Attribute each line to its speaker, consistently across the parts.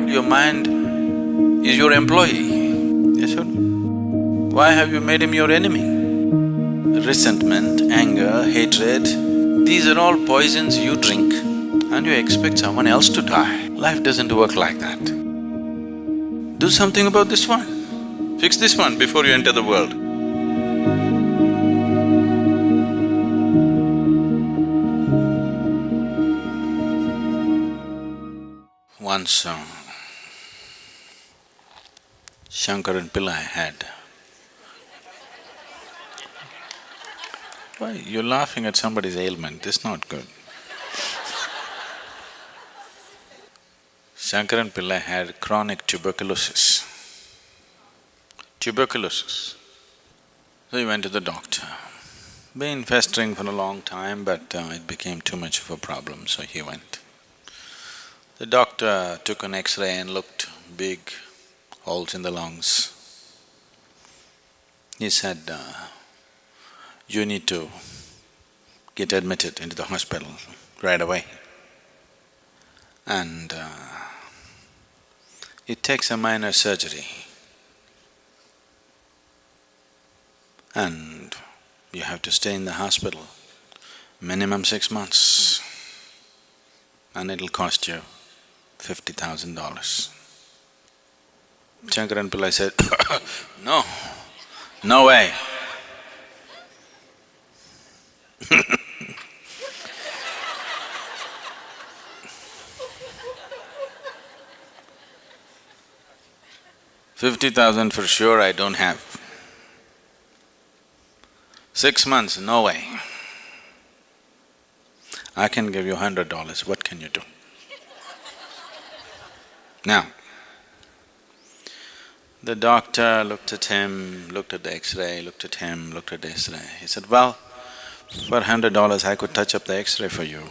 Speaker 1: Your mind is your employee, yes or no? Why have you made him your enemy? Resentment, anger, hatred, these are all poisons you drink and you expect someone else to die. Life doesn't work like that. Do something about this one. Fix this one before you enter the world. Once Shankaran Pillai had… Why, you're laughing at somebody's ailment, this is not good. Shankaran Pillai had chronic tuberculosis. Tuberculosis. So he went to the doctor. Been festering for a long time, but it became too much of a problem, so he went. The doctor took an X-ray and looked, big holes in the lungs. He said, you need to get admitted into the hospital right away. And it takes a minor surgery. And you have to stay in the hospital minimum 6 months and it'll cost you $50,000. Shankaran Pillai said, no, no way. $50,000 for sure I don't have. 6 months, no way. I can give you $100, what can you do? Now, the doctor looked at him, looked at the X-ray, looked at him, looked at the X-ray. He said, well, for $100 I could touch up the X-ray for you.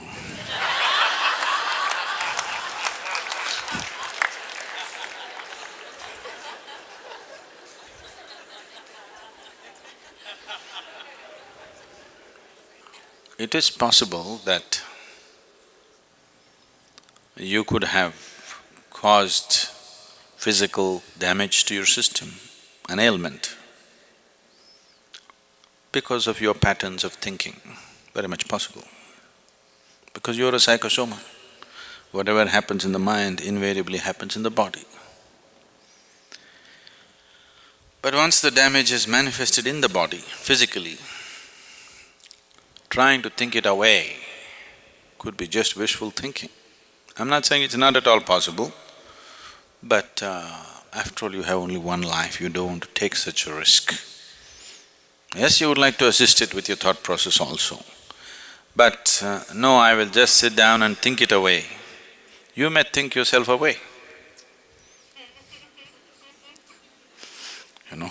Speaker 1: It is possible that you could have caused physical damage to your system, an ailment, because of your patterns of thinking, very much possible. Because you're a psychosoma, whatever happens in the mind invariably happens in the body. But once the damage is manifested in the body, physically, trying to think it away could be just wishful thinking. I'm not saying it's not at all possible, but after all you have only one life, you don't want to take such a risk. Yes, you would like to assist it with your thought process also, but no, I will just sit down and think it away. You may think yourself away, you know.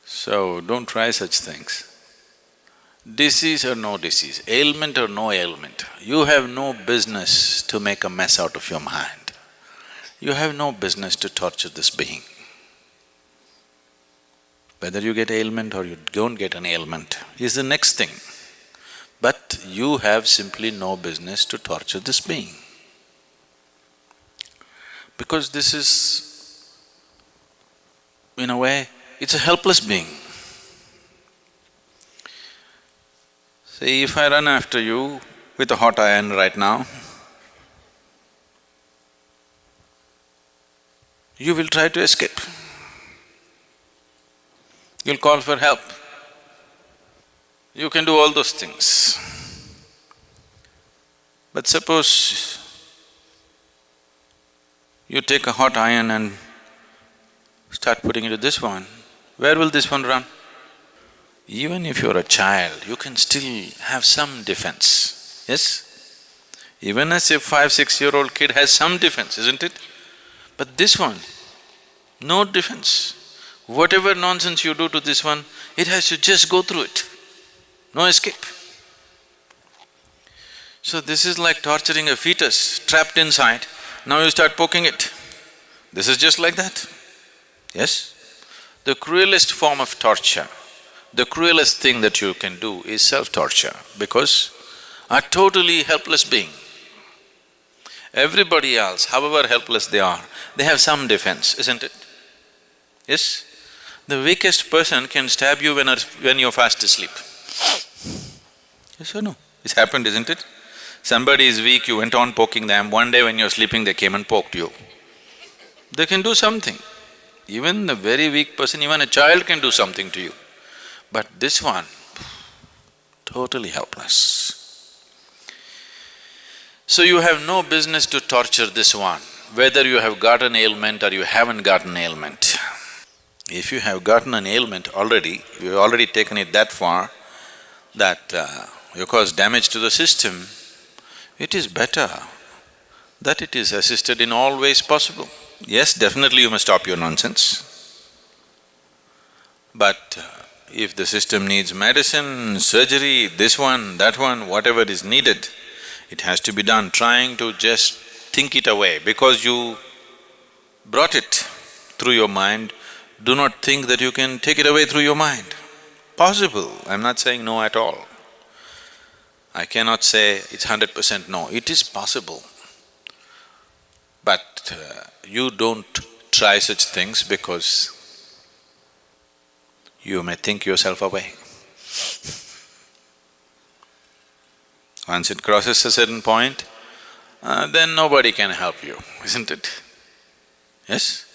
Speaker 1: So don't try such things. Disease or no disease, ailment or no ailment, you have no business to make a mess out of your mind. You have no business to torture this being. Whether you get ailment or you don't get an ailment is the next thing. But you have simply no business to torture this being. Because this is, in a way, it's a helpless being. See, if I run after you with a hot iron right now, you will try to escape. You'll call for help. You can do all those things. But suppose you take a hot iron and start putting into this one, where will this one run? Even if you're a child, you can still have some defense, yes? Even as a 5-6-year-old kid has some defense, isn't it? But this one, no defense. Whatever nonsense you do to this one, it has to just go through it, no escape. So this is like torturing a fetus trapped inside, now you start poking it. This is just like that, yes? The cruelest form of torture, the cruelest thing that you can do is self-torture, because a totally helpless being Everybody else, however helpless they are, they have some defense, isn't it? Yes? The weakest person can stab you when you're fast asleep. Yes or no? It's happened, isn't it? Somebody is weak, you went on poking them, one day when you're sleeping they came and poked you. They can do something. Even a very weak person, even a child can do something to you. But this one, totally helpless. So you have no business to torture this one, whether you have got an ailment or you haven't got an ailment. If you have gotten an ailment already, you've already taken it that far that you cause damage to the system, it is better that it is assisted in all ways possible. Yes, definitely you must stop your nonsense. But if the system needs medicine, surgery, this one, that one, whatever is needed, it has to be done. Trying to just think it away because you brought it through your mind, do not think that you can take it away through your mind. Possible, I'm not saying no at all. I cannot say it's 100% no, it is possible. But you don't try such things because you may think yourself away. Once it crosses a certain point, then nobody can help you, isn't it? Yes?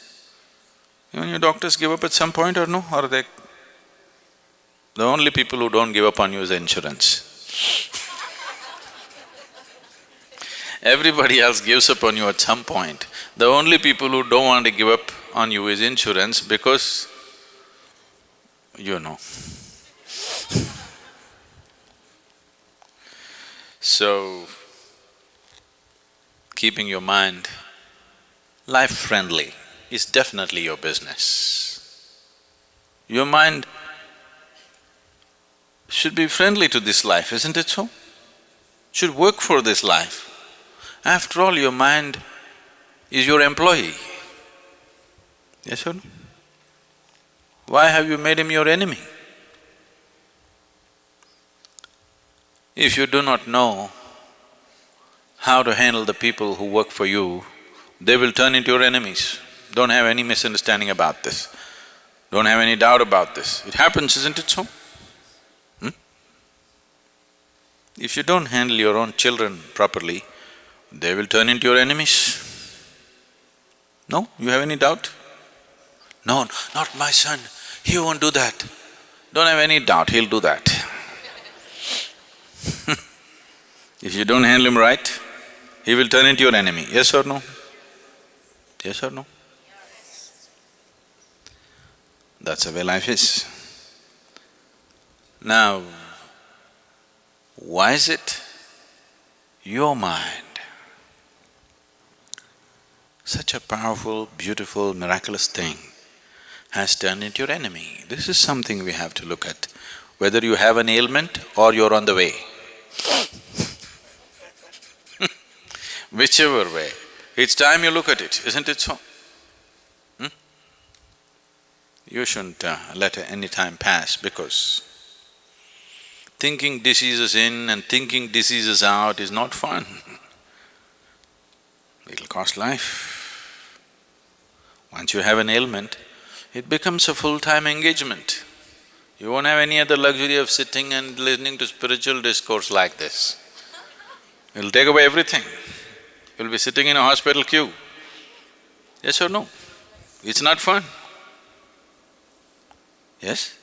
Speaker 1: Even your doctors give up at some point or no? Or they… The only people who don't give up on you is the insurance. Everybody else gives up on you at some point. The only people who don't want to give up on you is insurance because you know. So, keeping your mind life-friendly is definitely your business. Your mind should be friendly to this life, isn't it so? Should work for this life. After all, your mind is your employee. Yes or no? Why have you made him your enemy? If you do not know how to handle the people who work for you, they will turn into your enemies. Don't have any misunderstanding about this. Don't have any doubt about this. It happens, isn't it so? If you don't handle your own children properly, they will turn into your enemies. No? You have any doubt? No, not my son, he won't do that. Don't have any doubt, he'll do that. If you don't handle him right, he will turn into your enemy, yes or no? Yes or no? That's the way life is. Now, why is it your mind, such a powerful, beautiful, miraculous thing, has turned into your enemy? This is something we have to look at, whether you have an ailment or you're on the way. Whichever way, it's time you look at it, isn't it so? You shouldn't let any time pass because thinking diseases in and thinking diseases out is not fun. It'll cost life. Once you have an ailment, it becomes a full-time engagement. You won't have any other luxury of sitting and listening to spiritual discourse like this. It'll take away everything. You'll be sitting in a hospital queue. Yes or no? It's not fun. Yes?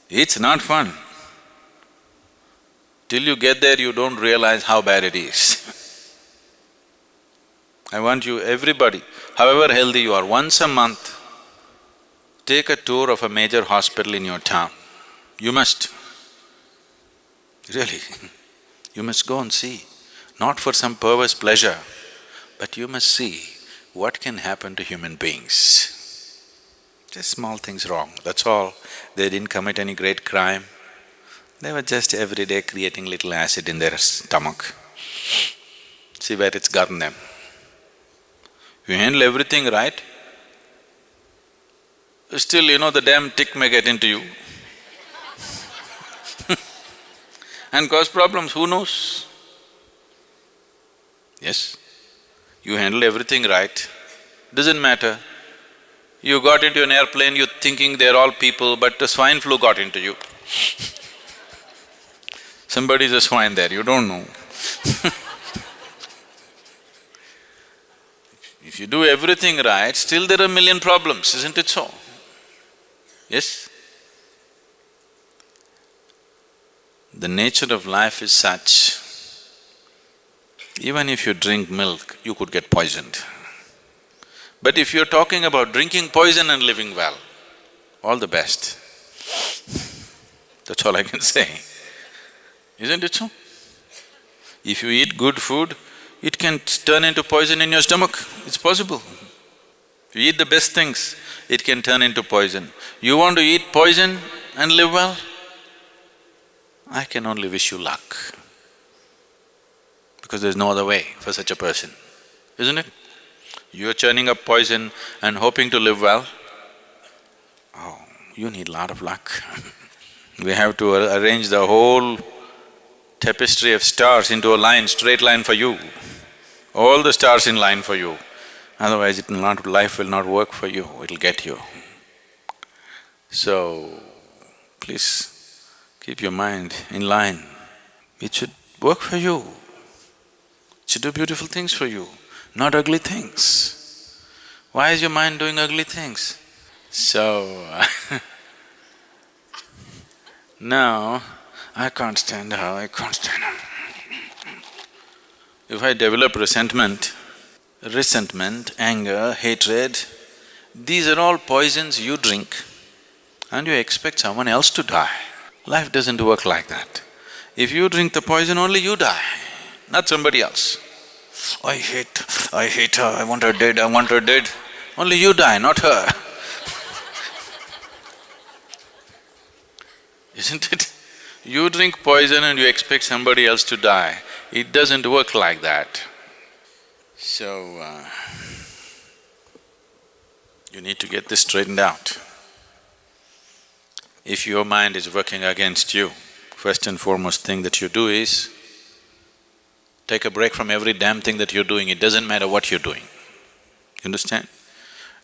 Speaker 1: It's not fun. Till you get there, you don't realize how bad it is. I want you, everybody, however healthy you are, once a month, take a tour of a major hospital in your town. You must. Really, you must go and see. Not for some perverse pleasure, but you must see what can happen to human beings. Just small things wrong, that's all. They didn't commit any great crime. They were just every day creating little acid in their stomach. See where it's gotten them. You handle everything right, still the damn tick may get into you and cause problems, who knows? Yes? You handle everything right, doesn't matter. You got into an airplane, you're thinking they're all people, but the swine flu got into you. Somebody's a swine there, you don't know. If you do everything right, still there are a million problems, isn't it so? Yes? The nature of life is such, even if you drink milk, you could get poisoned. But if you're talking about drinking poison and living well, all the best. That's all I can say. Isn't it so? If you eat good food, it can turn into poison in your stomach, it's possible. If you eat the best things, it can turn into poison. You want to eat poison and live well? I can only wish you luck, because there's no other way for such a person, isn't it? You're churning up poison and hoping to live well? Oh, you need a lot of luck. We have to arrange the whole tapestry of stars into a line, straight line for you. All the stars in line for you. Otherwise life will not work for you, it'll get you. So, please keep your mind in line. It should work for you. It should do beautiful things for you, not ugly things. Why is your mind doing ugly things? So, now, I can't stand her, I can't stand her. If I develop resentment, anger, hatred, these are all poisons you drink and you expect someone else to die. Life doesn't work like that. If you drink the poison, only you die, not somebody else. I hate her, I want her dead. Only you die, not her. Isn't it? You drink poison and you expect somebody else to die. It doesn't work like that. So, you need to get this straightened out. If your mind is working against you, first and foremost thing that you do is take a break from every damn thing that you're doing, it doesn't matter what you're doing. You understand?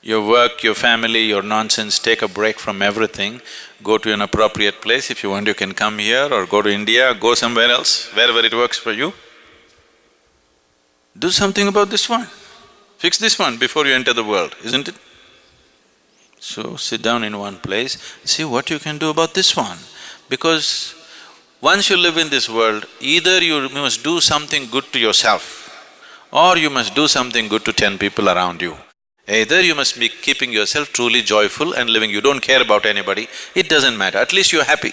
Speaker 1: Your work, your family, your nonsense, take a break from everything, go to an appropriate place. If you want, you can come here or go to India, go somewhere else, wherever it works for you. Do something about this one. Fix this one before you enter the world, isn't it? So, sit down in one place, see what you can do about this one. Because once you live in this world, either you must do something good to yourself or you must do something good to 10 people around you. Either you must be keeping yourself truly joyful and living, you don't care about anybody, it doesn't matter, at least you're happy,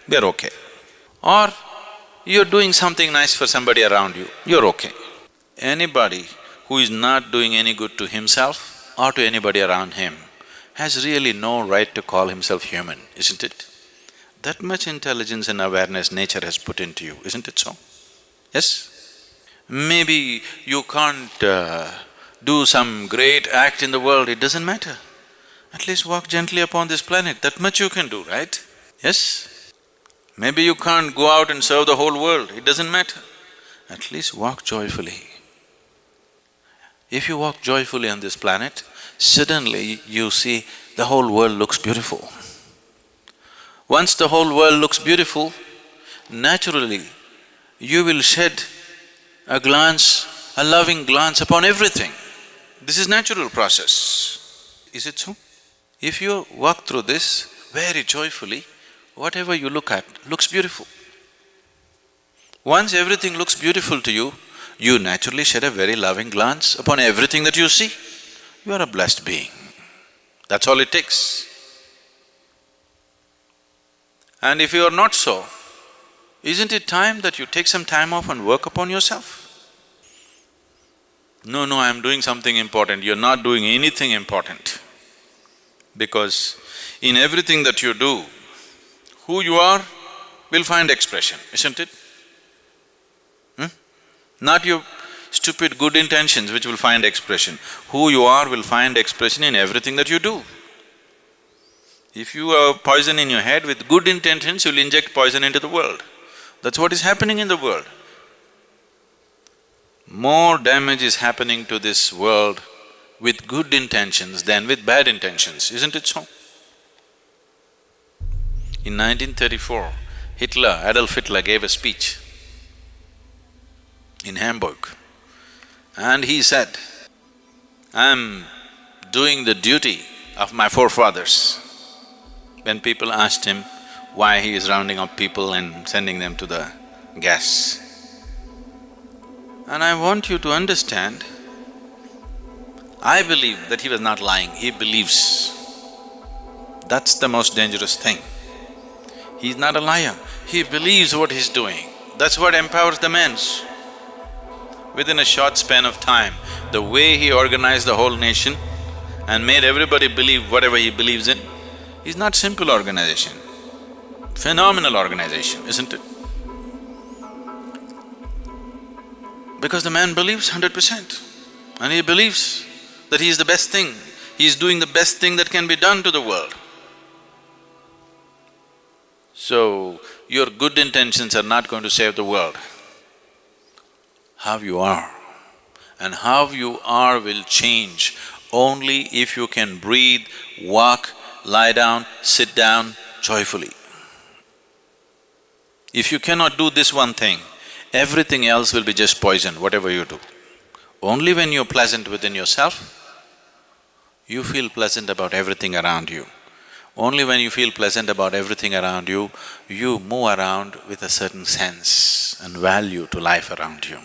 Speaker 1: they're okay. Or you're doing something nice for somebody around you, you're okay. Anybody who is not doing any good to himself or to anybody around him has really no right to call himself human, isn't it? That much intelligence and awareness nature has put into you, isn't it so? Yes? Maybe you can't do some great act in the world, it doesn't matter. At least walk gently upon this planet, that much you can do, right? Yes? Maybe you can't go out and serve the whole world, it doesn't matter. At least walk joyfully. If you walk joyfully on this planet, suddenly you see the whole world looks beautiful. Once the whole world looks beautiful, naturally you will shed a glance, a loving glance upon everything. This is natural process, is it so? If you walk through this very joyfully, whatever you look at looks beautiful. Once everything looks beautiful to you, you naturally shed a very loving glance upon everything that you see. You are a blessed being. That's all it takes. And if you are not so, isn't it time that you take some time off and work upon yourself? No, I'm doing something important, you're not doing anything important. Because in everything that you do, who you are will find expression, isn't it? Not your stupid good intentions which will find expression. Who you are will find expression in everything that you do. If you have poison in your head, with good intentions you'll inject poison into the world. That's what is happening in the world. More damage is happening to this world with good intentions than with bad intentions, isn't it so? In 1934, Adolf Hitler gave a speech in Hamburg, and he said, "I'm doing the duty of my forefathers." When people asked him why he is rounding up people and sending them to the gas. And I want you to understand, I believe that he was not lying, he believes. That's the most dangerous thing. He's not a liar, he believes what he's doing. That's what empowers the man. Within a short span of time, the way he organized the whole nation and made everybody believe whatever he believes in, is not simple organization, phenomenal organization, isn't it? Because the man believes 100%, and he believes that he is the best thing, he is doing the best thing that can be done to the world. So, your good intentions are not going to save the world. How you are, and how you are will change only if you can breathe, walk, lie down, sit down joyfully. If you cannot do this one thing, everything else will be just poison, whatever you do. Only when you're pleasant within yourself, you feel pleasant about everything around you. Only when you feel pleasant about everything around you, you move around with a certain sense and value to life around you.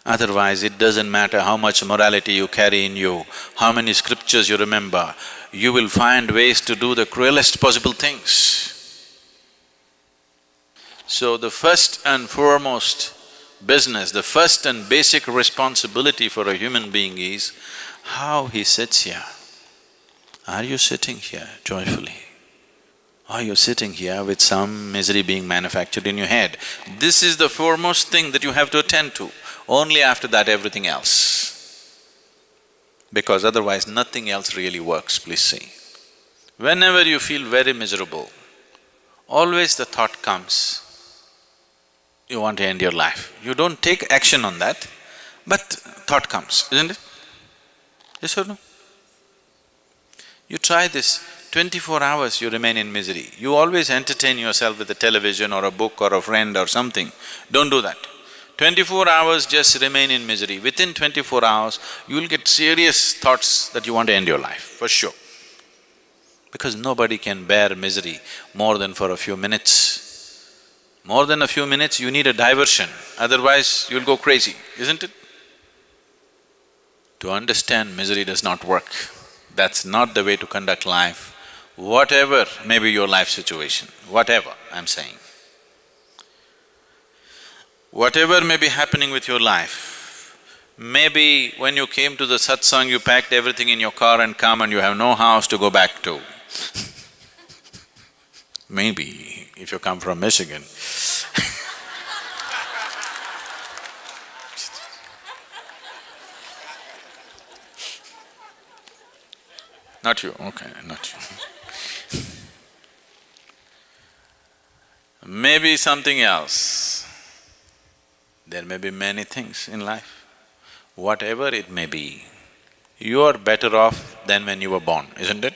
Speaker 1: Otherwise, it doesn't matter how much morality you carry in you, how many scriptures you remember, you will find ways to do the cruelest possible things. So the first and foremost business, the first and basic responsibility for a human being is how he sits here. Are you sitting here joyfully? Are you sitting here with some misery being manufactured in your head? This is the foremost thing that you have to attend to. Only after that everything else. Because otherwise nothing else really works, please see. Whenever you feel very miserable, always the thought comes, you want to end your life. You don't take action on that, but thought comes, isn't it? Yes or no? You try this, 24 hours you remain in misery. You always entertain yourself with a television or a book or a friend or something. Don't do that. 24 hours just remain in misery. Within 24 hours, you will get serious thoughts that you want to end your life, for sure. Because nobody can bear misery more than for a few minutes. More than a few minutes, you need a diversion, otherwise you'll go crazy, isn't it? To understand misery does not work. That's not the way to conduct life, whatever may be your life situation, whatever I'm saying. Whatever may be happening with your life, maybe when you came to the satsang, you packed everything in your car and come and you have no house to go back to. Maybe, if you come from Michigan. Not you, okay, not you. Maybe something else. There may be many things in life. Whatever it may be, you are better off than when you were born, isn't it?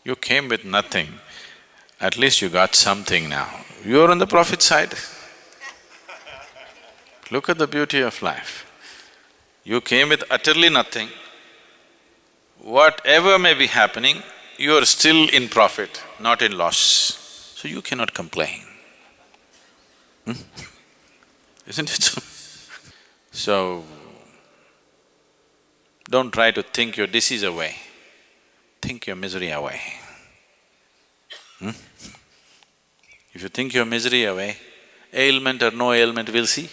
Speaker 1: You came with nothing, at least you got something now. You're on the profit side. Look at the beauty of life. You came with utterly nothing. Whatever may be happening, you are still in profit, not in loss. So you cannot complain. Isn't it so? So, don't try to think your disease away, think your misery away. If you think your misery away, ailment or no ailment, we'll see.